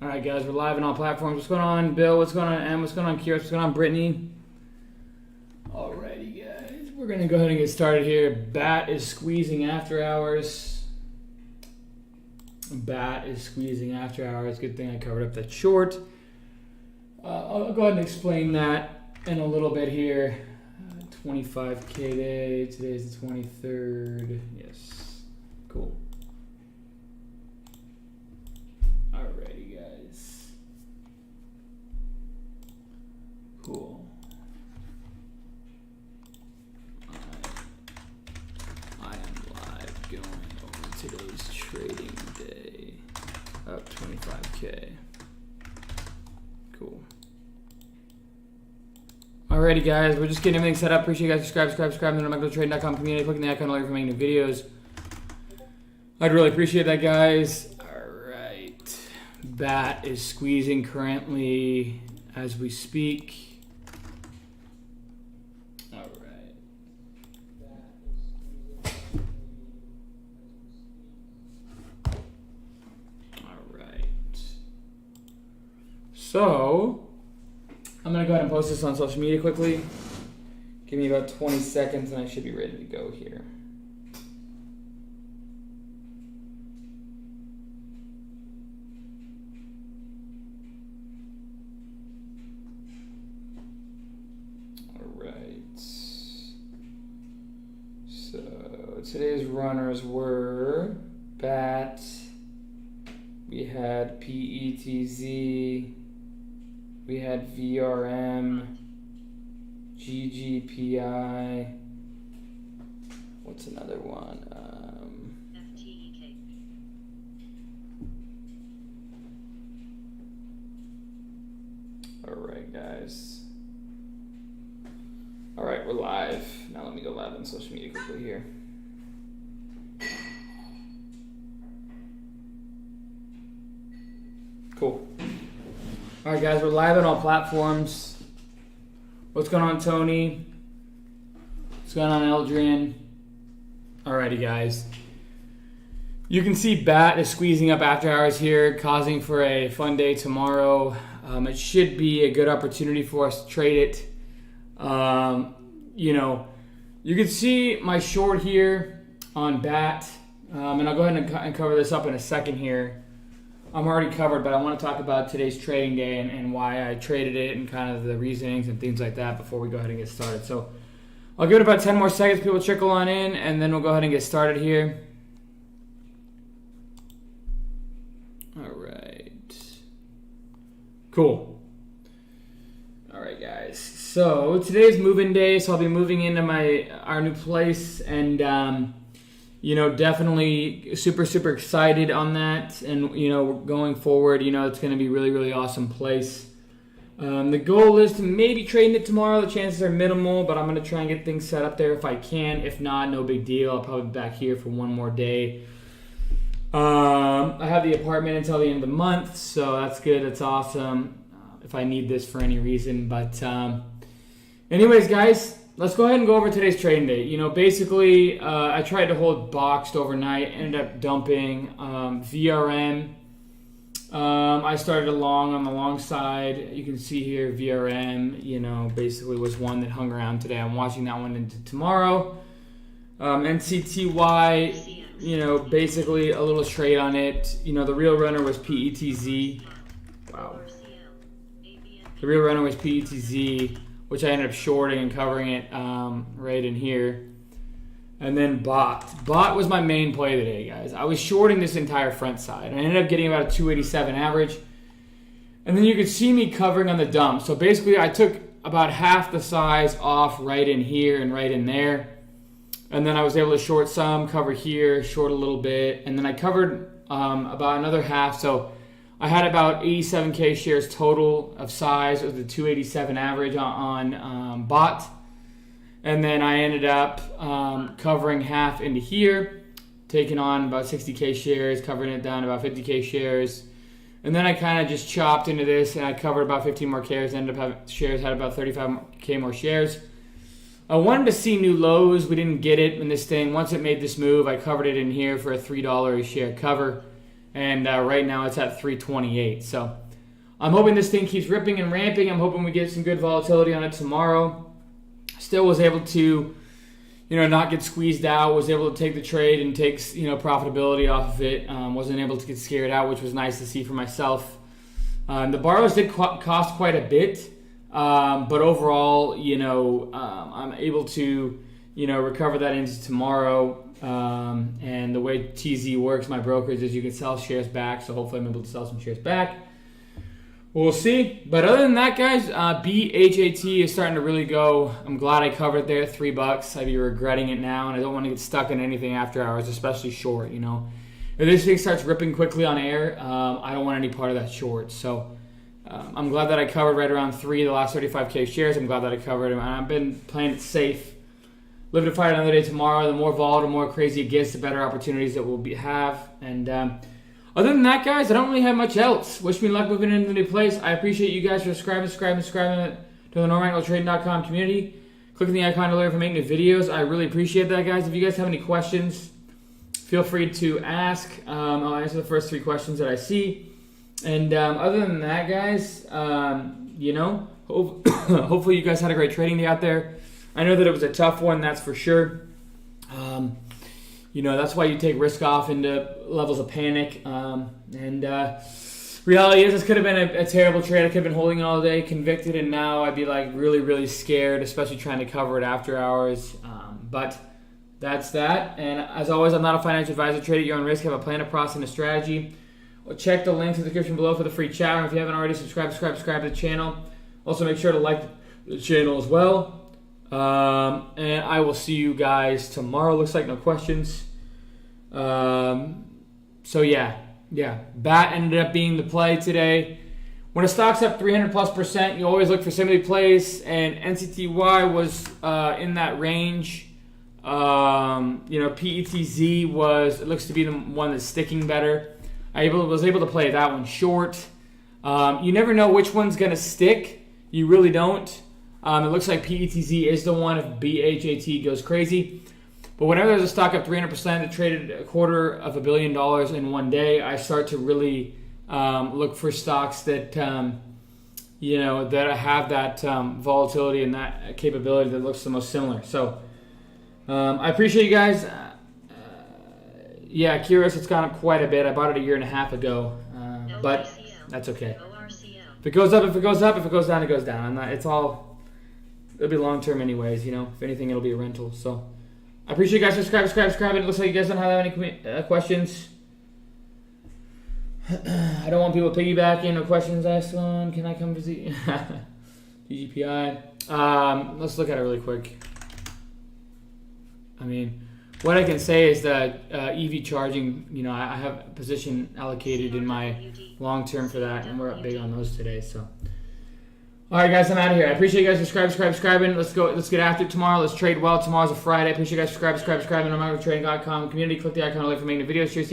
All right, guys, we're live on all platforms. What's going on, Bill? What's going on, Em? What's going on, Kira? What's going on, Brittany? Alrighty, guys, we're gonna go ahead and get started here. Bat is squeezing after hours. Bat is squeezing after hours. Good thing I covered up that short. I'll go ahead and explain that in a little bit here. 25K day. Today's the 23rd. Yes. Cool. Alrighty, guys. Cool. I am live going over today's trading day. Up 25K. Cool. Alrighty, guys, we're just getting everything set up. Appreciate you guys subscribe to the MicroTrading.com community. Clicking the icon for making new videos. I'd really appreciate that, guys. Alright. Bat is squeezing currently as we speak. Alright. Alright. So I'm going to go ahead and post this on social media quickly. Give me about 20 seconds and I should be ready to go here. Alright. So today's runners were BAT. We had PETZ. We had VRM, GGPI. What's another one? FTEK. All right, guys. All right, we're live. Now let me go live on social media quickly here. Cool. All right, guys, we're live on all platforms. What's going on, Tony? What's going on, Eldrian? Alrighty, guys. You can see BAT is squeezing up after hours here, causing for a fun day tomorrow. It should be a good opportunity for us to trade it. You know, you can see my short here on BAT, and I'll go ahead and cover this up in a second here. I'm already covered, but I want to talk about today's trading day and why I traded it and kind of the reasonings and things like that before we go ahead and get started. So I'll give it about 10 more seconds, people trickle on in, and then we'll go ahead and get started here. All right. Cool. All right, guys. So today's move-in day, so I'll be moving into our new place, and you know, definitely super excited on that. And, you know, going forward, you know, it's going to be a really awesome place. The goal is to maybe trade it tomorrow. The chances are minimal, but I'm going to try and get things set up there if I can. If not, no big deal. I'll probably be back here for one more day. I have the apartment until the end of the month, so that's good. That's awesome if I need this for any reason. But anyways, guys, let's go ahead and go over today's trading day. You know, basically, I tried to hold boxed overnight, ended up dumping VRM. I started along on the long side. You can see here VRM, you know, basically was one that hung around today. I'm watching that one into tomorrow. NCTY, you know, basically a little trade on it. You know, the real runner was PETZ. Wow. The real runner was PETZ, which I ended up shorting and covering it right in here. And then BOT. BOT was my main play today, guys. I was shorting this entire front side. I ended up getting about a 287 average. And then you could see me covering on the dump. So basically, I took about half the size off right in here and right in there. And then I was able to short some, cover here, short a little bit. And then I covered about another half. So I had about 87K shares total of size with the 287 average on BOT. And then I ended up covering half into here, taking on about 60K shares, covering it down to about 50K shares. And then I kind of just chopped into this and I covered about 15 more shares, ended up having shares, had about 35K more shares. I wanted to see new lows. We didn't get it in this thing. Once it made this move, I covered it in here for a $3 a share cover. and right now it's at 328. So I'm hoping this thing keeps ripping and ramping. I'm hoping we get some good volatility on it tomorrow. Still was able to, not get squeezed out. Was able to take the trade and take, profitability off of it. Wasn't able to get scared out, which was nice to see for myself. The borrows did cost quite a bit, but overall, I'm able to, recover that into tomorrow. And the way TZ works, my brokerage, is you can sell shares back. So hopefully I'm able to sell some shares back. We'll see. But other than that, guys, BHAT is starting to really go. I'm glad I covered there, $3. I'd be regretting it now, and I don't want to get stuck in anything after hours, especially short, If this thing starts ripping quickly on air, I don't want any part of that short. So I'm glad that I covered right around 3 the last 35K shares. I'm glad that I covered them, and I've been playing it safe. Live to fight another day tomorrow. The more volatile, the more crazy it gets, the better opportunities that we'll have. And other than that, guys, I don't really have much else. Wish me luck moving into the new place. I appreciate you guys for subscribing to the NormaticalTrading.com community. Clicking the icon to learn from making new videos. I really appreciate that, guys. If you guys have any questions, feel free to ask. I'll answer the first 3 questions that I see. And other than that, guys, hopefully you guys had a great trading day out there. I know that it was a tough one, that's for sure. That's why you take risk off into levels of panic. Reality is this could have been a terrible trade. I could have been holding it all day, convicted, and now I'd be like really, really scared, especially trying to cover it after hours. But that's that. And as always, I'm not a financial advisor. Trade at your own risk. Have a plan, a process, and a strategy. Check the link in the description below for the free chat. And if you haven't already, subscribe to the channel. Also, make sure to like the channel as well. And I will see you guys tomorrow. Looks like no questions. So yeah. BAT ended up being the play today. When a stock's up 300+%, you always look for similar plays, and NCTY was in that range. PETZ looks to be the one that's sticking better. I was able to play that one short. You never know which one's going to stick. You really don't. It looks like PETZ is the one if BHAT goes crazy. But whenever there's a stock up 300% that traded $250 million in one day, I start to really look for stocks that that have that volatility and that capability that looks the most similar. So I appreciate you guys. Curious, it's gone up quite a bit. I bought it a year and a half ago, but that's okay. If it goes up, if it goes up. If it goes down, it goes down. It'll be long term anyways. If anything, it'll be a rental. So I appreciate you guys. Subscribe. It looks like you guys don't have any questions. I don't want people piggybacking. No questions asked on. Can I come visit you? DGPI. Let's look at it really quick. What I can say is that EV charging, I have a position allocated in my long term for that, and we're up big on those today. So, all right, guys, I'm out of here. I appreciate you guys subscribing. Let's get after it tomorrow. Let's trade well. Tomorrow's a Friday. I appreciate you guys subscribing. NormaticalTrading.com community. Click the icon to like for making the videos. Cheers.